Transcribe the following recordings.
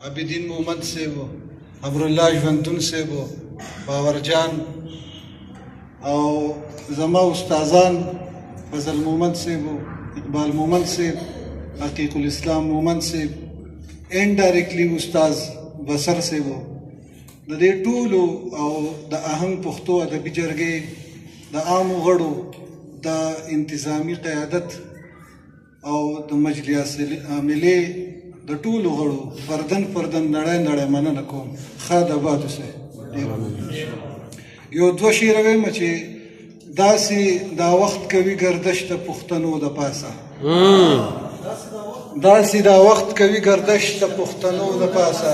عابدین محمد صاحب ابرالله ژوندون صاحب باورجان او زما استادان فضل محمد صاحب اقبال محمد صاحب حقیق الاسلام محمد صاحب انډایرکټلی استاد بصر صاحب د دې ټولو او د اهم پښتو ادبي جرګې د عامو غړو د انتظامی قیادت او د مجلس عاملې د ټولو غړو فردن نړۍ مننه کوم ښه د آباد اوسئ. یو دوه شعر وایم چې داسې دا وخت کوي ګردش د پښتنو د پاسه، داسې دا وخت کوي ګردش د پښتنو د پاسه،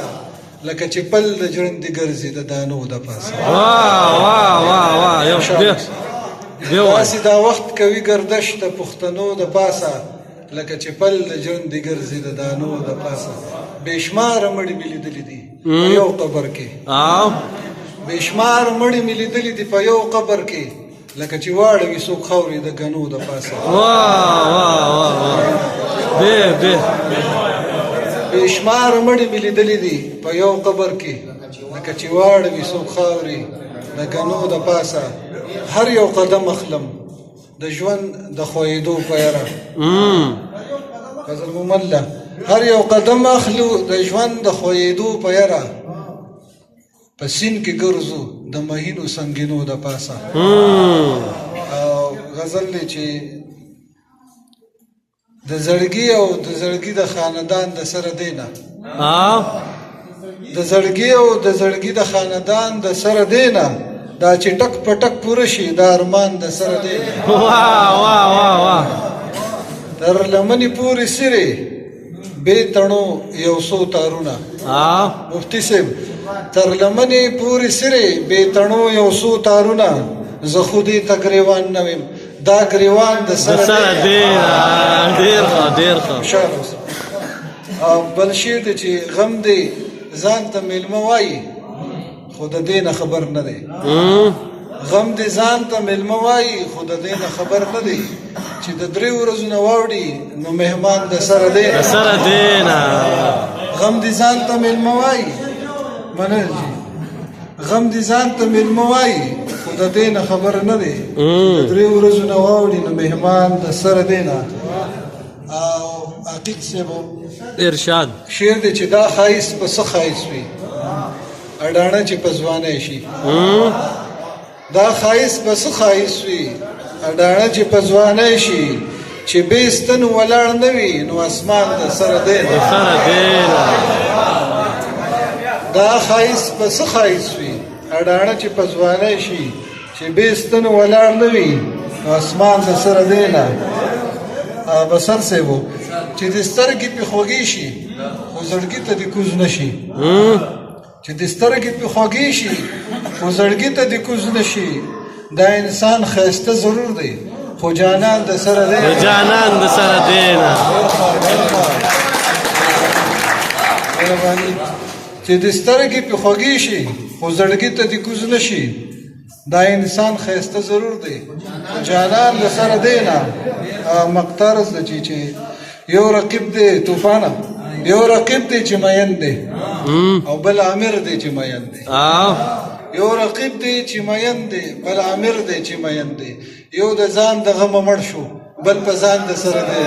لکه چې پل د ژرندې ګرځي د دانو د پاسه. داسې دا وخت کوي ګردش د پښتنو د پاسه، لکه چې پل د ژرندې ګرځي د دانو د پاسه. بېشماره مړي مې لیدلي دي په یو قبر کې، بېشماره مړي مې لیدلي دي په یو قبر کې، لکه چې واړوي څوک خاورې د ګنو د پاسه. بېشماره مړي مې لیدلي دي په یو قبر کې، لکه چې واړوي څوک خاورې د ګنو د پاسه. هر یو قدم اخلم د ژوند د ښویېدو په یاره، فضل محمد هر یو قدم اخلو د ژوند د ښویېدو په یاره، په سیند کې ګرځو د مهینو سنګینو د پاسه. او غزل دی چې د زړګي او د زړګي د خاندان د سره دینا، د زړګي او د زړګي د خاندان د سره دینا، دا چې ټک په ټک پوره شي دا ارمان د سره دینا. تر لمنې پورې سرې بې تڼو یو څو تارونه، مفتي صاحب تر لمنې پورې سرې بې تڼو یو څو تارونه، زه خو دې ته ګریوان نه ویم دا ګریوان د سره دینا. ډېر ښه. او بل شعر دی چې غم دی ځان ته میلمه وایي خو د دې نه خبر نه دی، غم دې ځان ته میلمه وایي خو د دې نه خبر نه دی، چې د 3 ورځو نه واوړي نو مهمان د سره دینا. غم دې ځان ته میلمه وایي منل جي، غم دې ځان ته میلمه وایي خو د دې نه خبر نه دی، د 3 ورځو نه واوړي نو مهمان د سره دینا. او عقیق صاحب ارشاد شعر دی چې دا ښایست په څه ښایست وي اډانه چې په ځوانۍ شي، دا ښایست په څه ښایست وي اډانه چې په ځوانۍ شي، چې بې ستن ولاړ نه وي نو اسمان د سره دینا. دا ښایست په څه ښایست وي اډانه چې په ځوانۍ شي، چې بې ستن ولاړ نه وي نو اسمان د سره دینا. بصر صاحب چې د سترګې پې خوږې شي خو زړګي ته دې کوز نه شي، چې د سترګې پې خوږې شي خو زړګي ته دې کوز نه شي، دا انسان ښایسته ضرور دی خو جانان د سره دینا. چې د سترګې پې خوږې شي خو زړګي ته دې کوز نه شي، دا انسان ښایسته ضرور دی جانان د سره دینا. مقترز دی چې یو رقیب دی طوفانه، یو رقیب دی چې مین دی او بل عامر دی چې مین دی، یو رقیب دی چې مین دی بل عامر دی چې مین دی، یو د ځان د غمه مړ شو بل په ځان د سره دی.